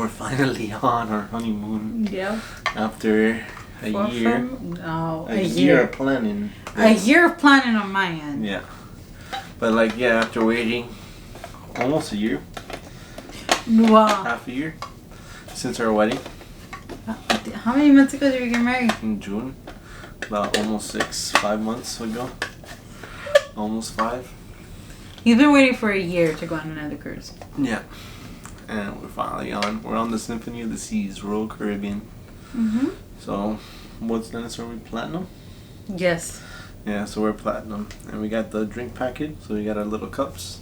we're finally on our honeymoon. Yeah. After a year. A year of planning. A year of planning on my end. Yeah. But like, yeah, after waiting almost a year. Wow. Half a year since our wedding. How many months ago did we get married? In June. About almost 5 months ago. Almost 5. You've been waiting for a year to go on another cruise. Yeah. And we're finally on. We're on the Symphony of the Seas, Royal Caribbean. So, what's next? Are we platinum? Yes. Yeah, so we're platinum. And we got the drink package, so we got our little cups.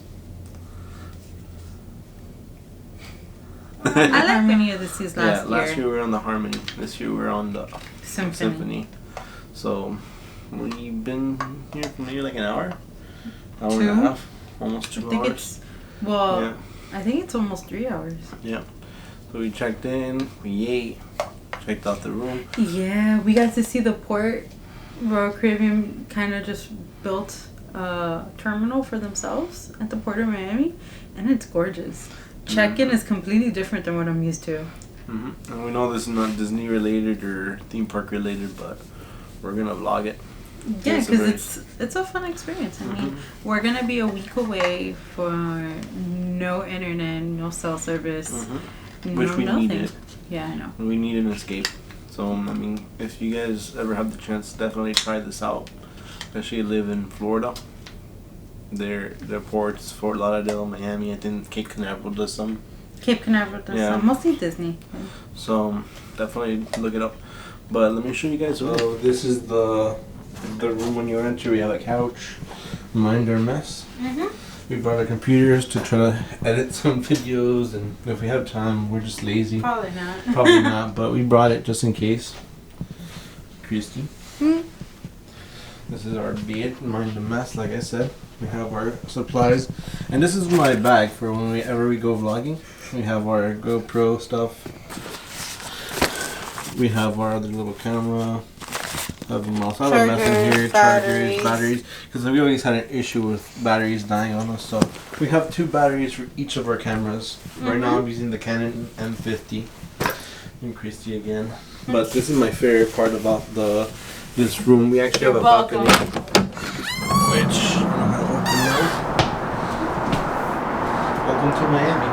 I like Harmony of the Seas last year. Yeah, last year we were on the Harmony. This year we're on the Symphony. So, we've been here for maybe like an hour? Hour 2? and a half? Almost 2 hours. Yeah. I think it's almost 3 hours. Yeah. So we checked in, we ate, checked out the room. Yeah, we got to see the port. Royal Caribbean kind of just built a terminal for themselves at the port of Miami, and it's gorgeous. Check-in is completely different than what I'm used to. And we know this is not Disney related or theme park related, but we're gonna vlog it. Yeah, because it's a fun experience. I mean, we're gonna be a week away for no internet, no cell service, which we needed. Yeah, I know. We need an escape. So I mean, if you guys ever have the chance, definitely try this out. Especially if you live in Florida. Their ports, Fort Lauderdale, Miami. I think Cape Canaveral does some. Cape Canaveral does some. Mostly Disney. So definitely look it up. But let me show you guys. So this is the room when you enter. We have a couch. Mind our mess. We brought our computers to try to edit some videos, and if we have time, we're just lazy. Probably not. Probably not, but we brought it just in case. Christy. This is our bed. Mind the mess, like I said. We have our supplies, and this is my bag for whenever we go vlogging. We have our GoPro stuff. We have our other little camera. Have other mess in here, chargers, batteries. Because we always had an issue with batteries dying on us, so we have 2 batteries for each of our cameras. Right now I'm using the Canon M50. And Christy again. But this is my favorite part about this room. We actually have a balcony, which welcome to Miami.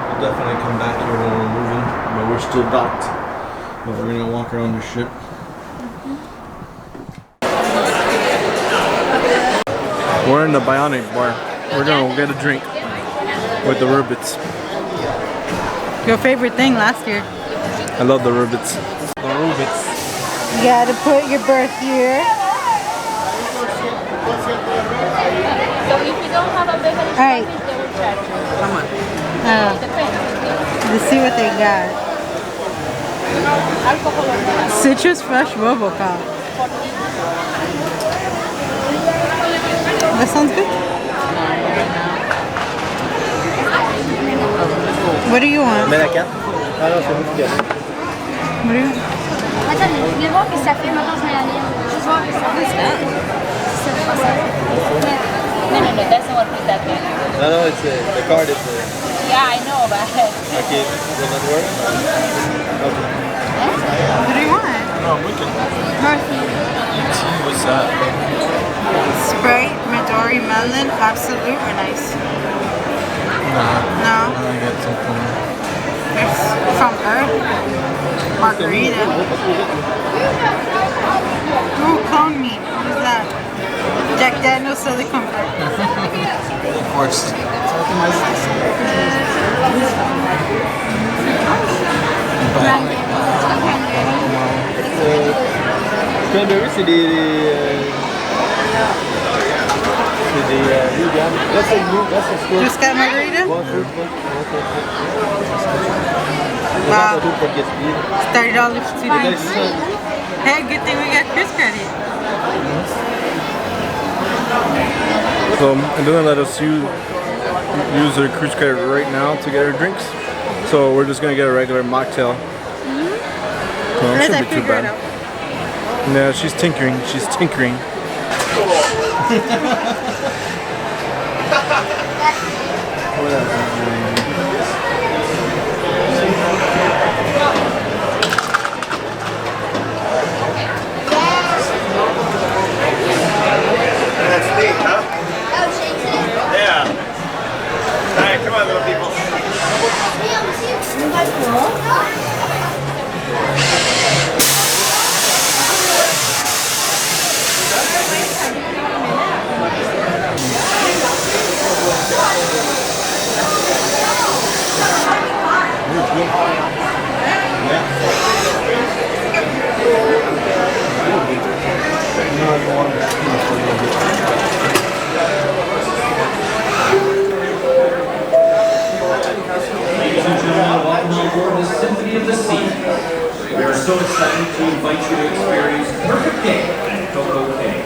We'll definitely come back here when we're moving, but we're still docked. But we're gonna walk around the ship. We're in the Bionic bar. We're gonna get a drink with the Rubbits. Your favorite thing last year. I love the Rubbits. The Rubbits. You gotta put your birth year. So if you don't have a beverage Alright. permit, they will charge you. Come on. Let's see what they got. Alcohol or not? Citrus Fresh Robocop. That sounds good. What do you want? What do you want? Attendez, je vais voir que ça fait maintenant, je vais aller. Juste voir que ça fait. No, it doesn't work with that one. No, it's the card is Yeah, I know, but... okay, will not work? Okay. What do you want? No, we can. What's that? Sprite, Midori, Melon, Absolute, or Nice? No. I got something. There's from Earth. Margarita. Ooh, clone meat. What is that? Jack Daniel's Silicone Bread. Of course. Cranberry, c'est Just got margarita? Wow. $30 for 2 drinks. Hey, good thing we got Chris credit. So it doesn't let us use their cruise credit right now to get our drinks. So we're just gonna get a regular mocktail. So it shouldn't be too bad. Yeah, she's tinkering. She's tinkering. That's neat, huh? Yeah. All right, come on, little people. Ladies and gentlemen, welcome on board the Symphony of the Sea. We are so excited to invite you to experience Perfect Day at Coco Cay,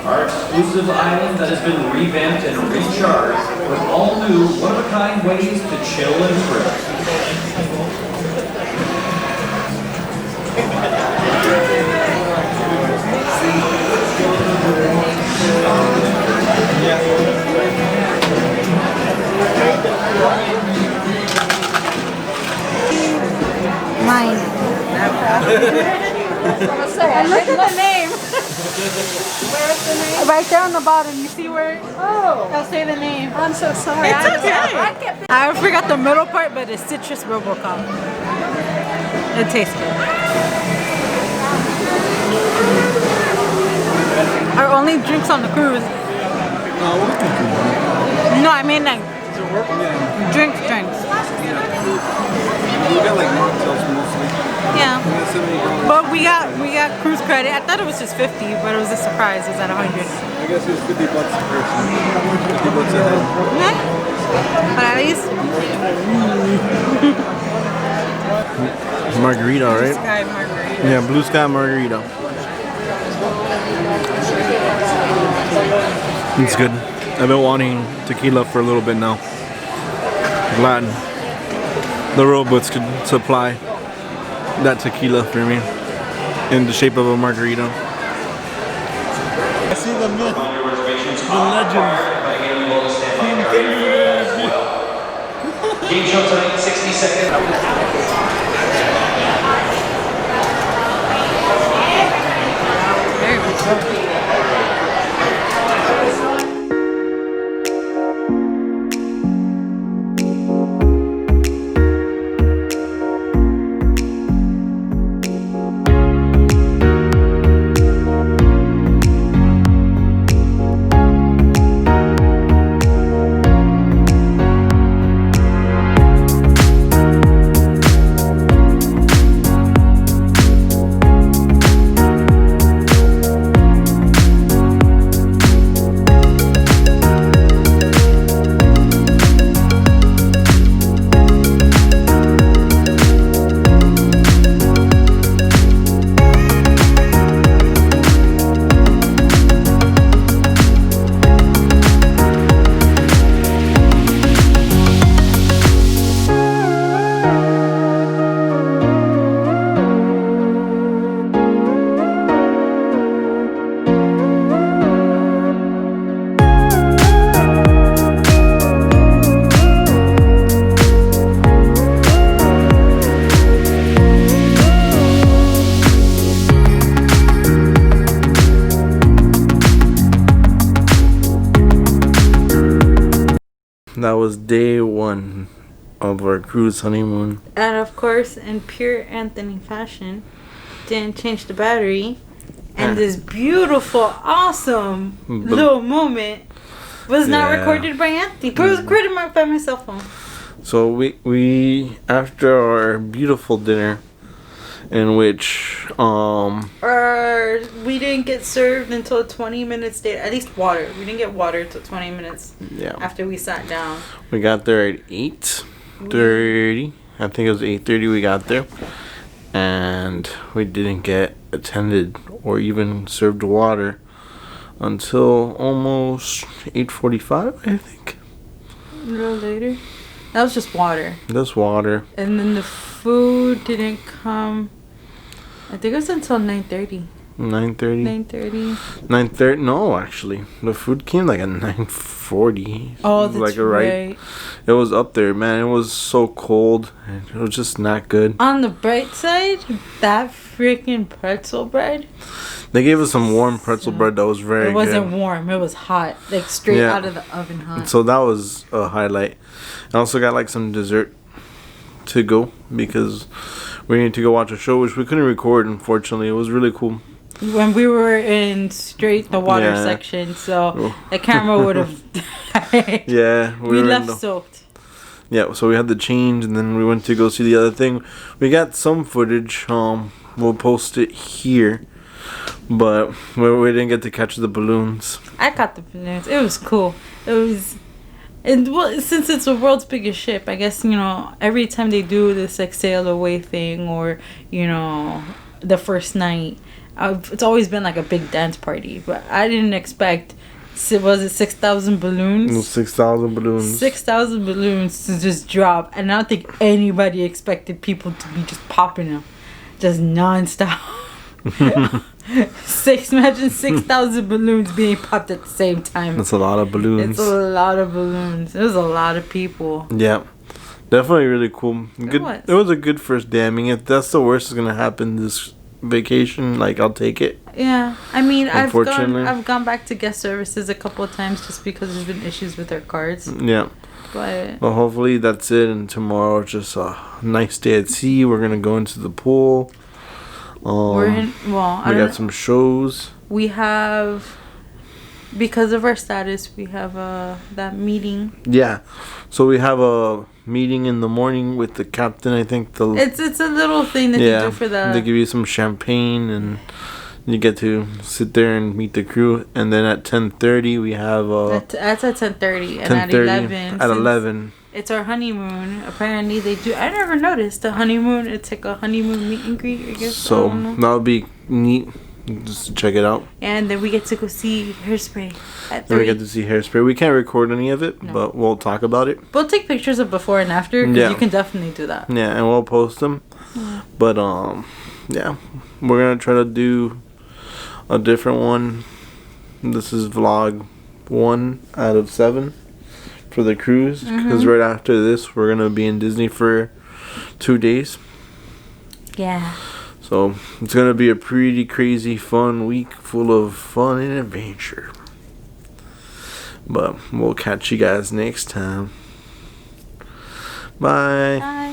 our exclusive island that has been revamped and recharged with all new, one-of-a-kind ways to chill and thrill. Mine. And look at the name. Where's the name? Right there on the bottom. You see where? Oh, I'll say the name. I'm so sorry. It's okay. I kept I forgot the middle part, but it's citrus robocop. It tastes good. Our only drinks on the cruise. No, I mean like drinks. We got like mocktails mostly. Yeah. We got $70. But we got cruise credit. I thought it was just 50, but it was a surprise. It was at 100. I guess it was $50 a person. $50 a head. Yeah. But at least Margarita, right? sky margarita. Yeah, blue sky margarita. It's good. I've been wanting tequila for a little bit now. Glad the rowboats could supply that tequila for me in the shape of a margarita. I see the myth, the legend. Game show tonight, 60 seconds. That was day one of our cruise honeymoon. And of course, in pure Anthony fashion, didn't change the battery. And this beautiful, awesome little moment was not recorded by Anthony, but it was recorded by my cell phone. So we after our beautiful dinner, in which we didn't get served until 20 minutes later. At least water. We didn't get water until 20 minutes after we sat down. We got there at 8:30. I think it was 8:30 we got there. And we didn't get attended or even served water until almost 8:45, I think. A little later. That was just water. Just water. And then the food didn't come. I think it was until 9:30. 9:30. 9:30. 9:30. No, actually, the food came like at 9:40. Oh, that's like right. It was up there, man. It was so cold. And it was just not good. On the bright side, that freaking pretzel bread. They gave us some warm pretzel bread that was very good. It wasn't warm. It was hot, like straight out of the oven hot. So that was a highlight. I also got like some dessert to go because we needed to go watch a show, which we couldn't record. Unfortunately, it was really cool. When we were in straight the water section, so the camera would have died. Yeah, we left soaked. Yeah, so we had to change, and then we went to go see the other thing. We got some footage. We'll post it here, but we didn't get to catch the balloons. I caught the balloons. It was cool. It was, and well, since it's the world's biggest ship, I guess every time they do this like sail away thing, or the first night. It's always been like a big dance party, but I didn't expect. Was it 6,000 balloons? 6,000 balloons. 6,000 balloons to just drop, and I don't think anybody expected people to be just popping them, just nonstop. Imagine 6,000 balloons being popped at the same time. That's a lot of balloons. It's a lot of balloons. It was a lot of people. Yeah. Definitely really cool. Good. It was a good first day. I mean, if that's the worst is gonna happen this vacation, like, I'll take it. Yeah, I mean, I've gone back to guest services a couple of times just because there's been issues with their cards. Yeah. But well, hopefully that's it, and tomorrow just a nice day at sea. We're gonna go into the pool. We got some shows. We have, because of our status, we have that meeting. Yeah, so we have a meeting in the morning with the captain. I think it's a little thing that they do for the. They give you some champagne and you get to sit there and meet the crew. And then at 10:30 we have that's at 10:30 and at 11. At 11. It's our honeymoon. Apparently they do. I never noticed the honeymoon. It's like a honeymoon meet and greet, I guess. So that'll be neat. Just check it out. And then we get to go see Hairspray at 3. Then we get to see Hairspray. We can't record any of it, but we'll talk about it. We'll take pictures of before and after, because you can definitely do that. Yeah, and we'll post them. Yeah. But yeah, we're gonna try to do a different one. This is vlog 1 out of 7 for the cruise, because right after this we're gonna be in Disney for 2 days. Yeah. So it's gonna be a pretty crazy fun week full of fun and adventure. But we'll catch you guys next time. Bye. Bye.